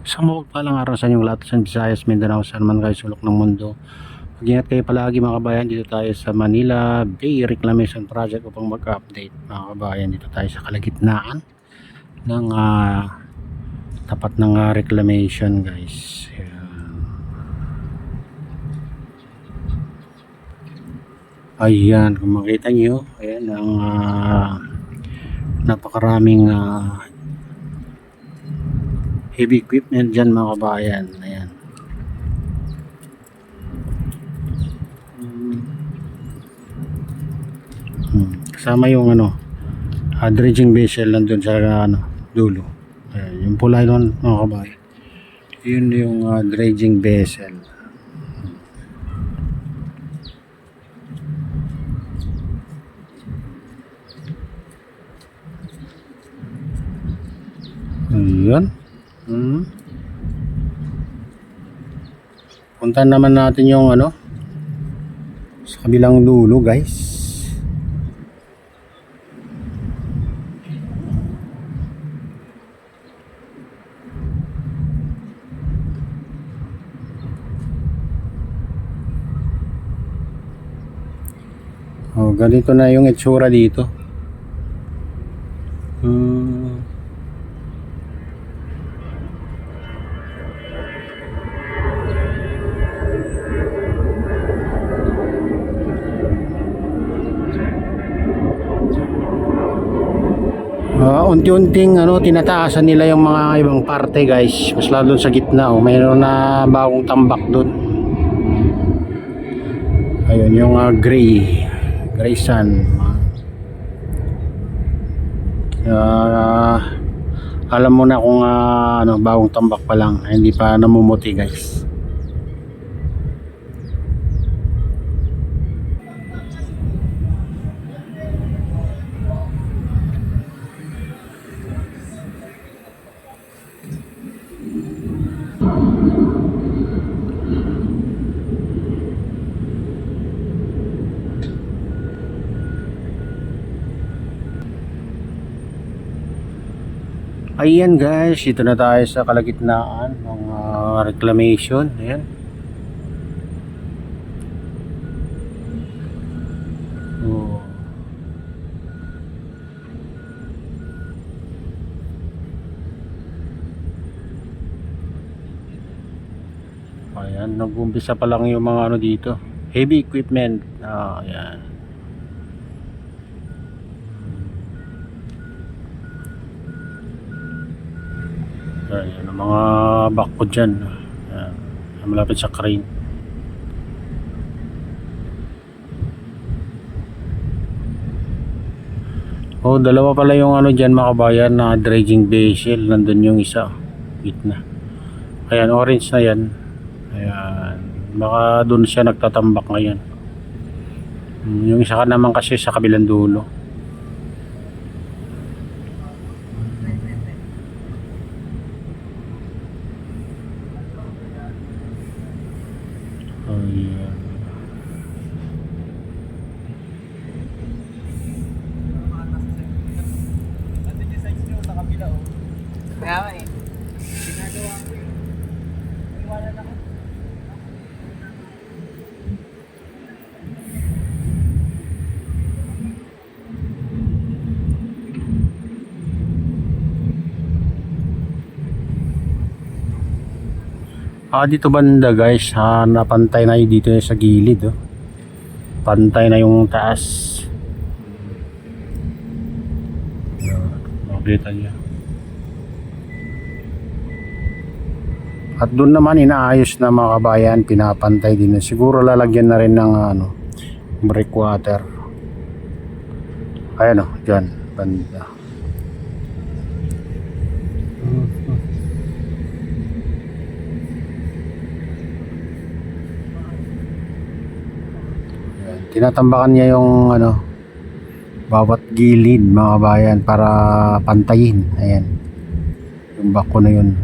Isang mapagpalang araw sa inyong lahat, sa Visayas, Mindanao, saan man kayo sulok ng mundo. Mag-ingat kayo palagi mga kabayan. Dito tayo sa Manila Bay Reclamation Project upang mag-update mga kabayan. Dito tayo sa kalagitnaan ng tapat ng reclamation, guys. Ayan, kung makita nyo, ayan ang napakaraming heavy equipment dyan mga kabayan. Ayan. Kasama yung dredging vessel nandun sa dulo. Ayan, yung pula nun mga kabayan, yun yung dredging vessel. Ayan. Puntahan naman natin yung sa kabilang dulo, guys. Oh, ganito na yung itsura dito. Unti-unting tinataasan nila yung mga ibang parte, guys. Mas lalo sa gitna, mayroon na bagong tambak doon. Ayun yung gray sand. Alam mo na kung bagong tambak pa lang, hindi pa namumuti, guys. Ayan, guys, dito na tayo sa kalagitnaan ng reclamation. Ayan. Oh. Ayan, nag-umpisa pa lang yung mga dito. Heavy equipment. Ayan. Ayan, ang mga bako dyan. Ayan, malapit sa crane. Dalawa pala yung dyan mga kabayan na dredging vessel. Nandun yung isa, gitna. Ayan, orange na yan. Ayan, baka dun siya nagtatambak ngayon. Yung isa ka naman kasi sa kabilang dulo. Ayan. Kaya eh. Ginagawa ko yun. Iwala na ako. Dito banda, guys, napantay na yung dito sa gilid. Pantay na yung taas. Makita niya. At doon naman inaayos na mga kabayan, pinapantay din. Siguro lalagyan na rin ng breakwater. Ayan dyan, banda. Ayan, tinatambakan niya yung bawat gilid mga kabayan para pantayin. Ayan, yung bako na yun.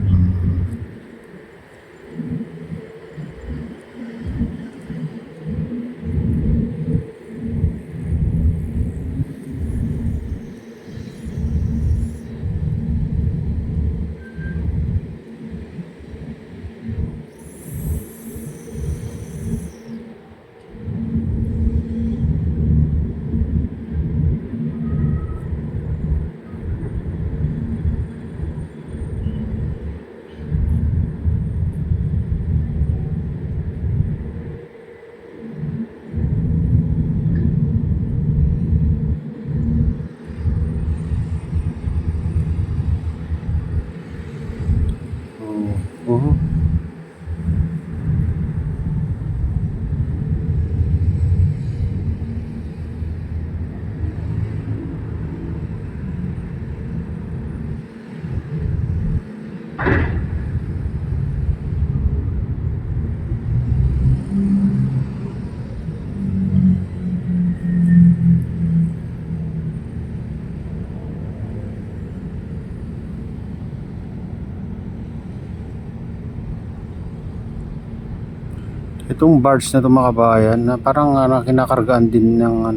Itong barge na ito mga kabayan, na parang kinakargaan din ng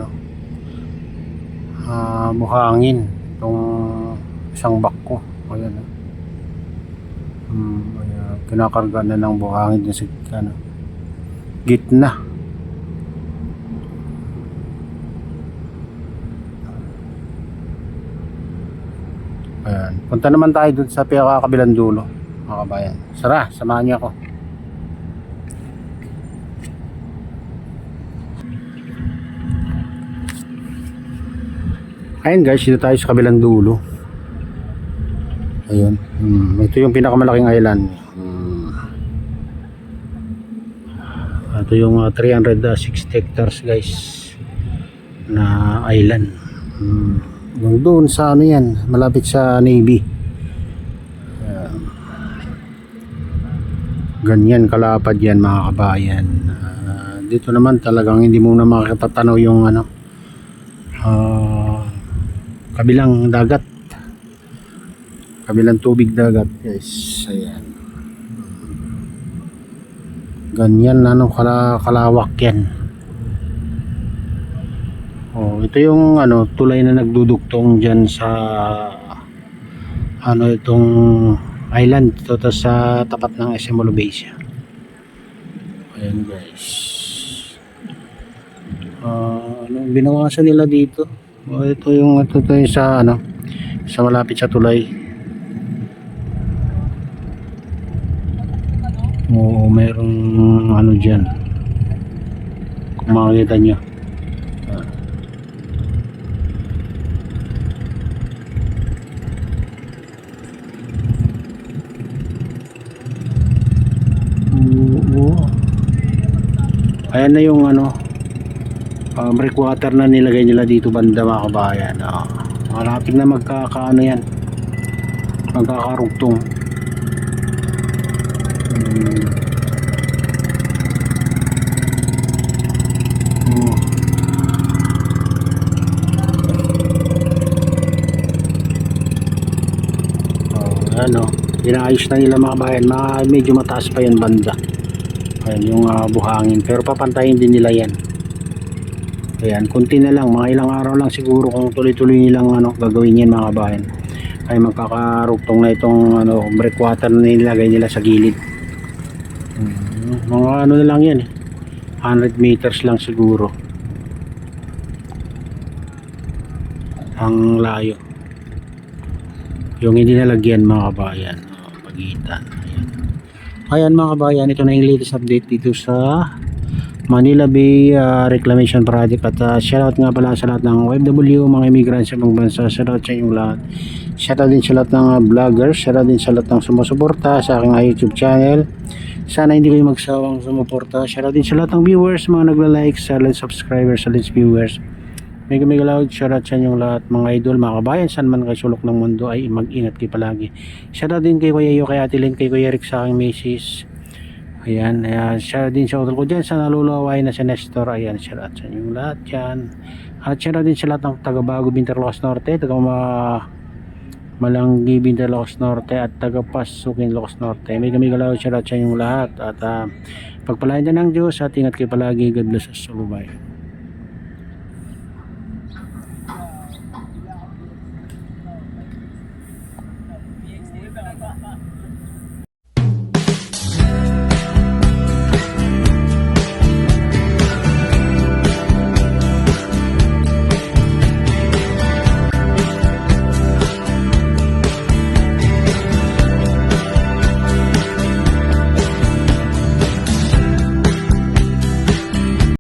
buhangin. Itong isang bako. Ayan. Ayan, kinakargaan na ng buhangin din sa gitna. Ayan. Punta naman tayo dun sa pinakakabilang dulo mga kabayan. Sara, samahan niyo ako. Ayun guys, dito tayo sa kabilang dulo. Ayun. Ito yung pinakamalaking island. Ito yung 360 hectares guys na island. Yung doon sa yan, malapit sa Navy. Ganyan kalapad yan mga kabayan. Dito naman talagang hindi mo na makakatanaw yung kabilang dagat, kabilang tubig dagat guys. Ayan, ganyan kalawak yan. Ito yung tulay na nagdudugtong dyan sa itong island ito sa tapat ng SM Olubesia. Ayan guys, binawasan nila dito. Ito yung sa sa malapit sa tulay. Mayroong dyan, kung makikita nyo. Ayan na yung breakwater na nilagay nila dito banda mga kabayan. Malapit na yan, magkakarugtong. Inaayos na nila mga kabayan. Medyo mataas pa yan banda. Ayan yung buhangin, pero papantayin din nila yan. Ayan, kunti na lang, mga ilang araw lang siguro kung tuloy-tuloy nilang gagawin yan mga kabayan, ay magkakarugtong na itong breakwater na nilagay nila sa gilid. Mga na lang yan 100 meters lang siguro ang layo yung hindi nalagyan mga kabayan. Pagitan. Ayan mga kabayan, ito na yung latest update dito sa Manila Bay Reclamation Project. At shoutout nga pala sa lahat ng OFW, mga immigrants sa ibang bansa. Shoutout sa inyong lahat. Shoutout din sa lahat ng vloggers. Shoutout din sa lahat ng sumusuporta sa aking YouTube channel. Sana hindi kayo magsawang sumuporta. Shoutout din sa lahat ng viewers, mga nagla-like, sa lahat subscribers, sa lahat viewers. Mega loud shoutout sa inyong lahat mga idol, mga kabayan, saan man kayo sulok ng mundo ay mag-ingat kayo palagi. Shoutout din kay Kuya Yo, kay Ate Lynn, kay Kuya Rick, sa aking misis. Ayan, shoutout din sa utol ko dyan sa nalulaway na si Nestor. Ayan, shoutout sa inyong lahat dyan. At shoutout din sa lahat ng taga-Bago Binterlocos Norte, taga-Malanggi Binterlocos Norte, at taga-Pasukin Locos Norte. Mega loud shoutout sa inyong lahat. At pagpalain din ng Diyos at ingat kayo palagi. God bless us all. Bye.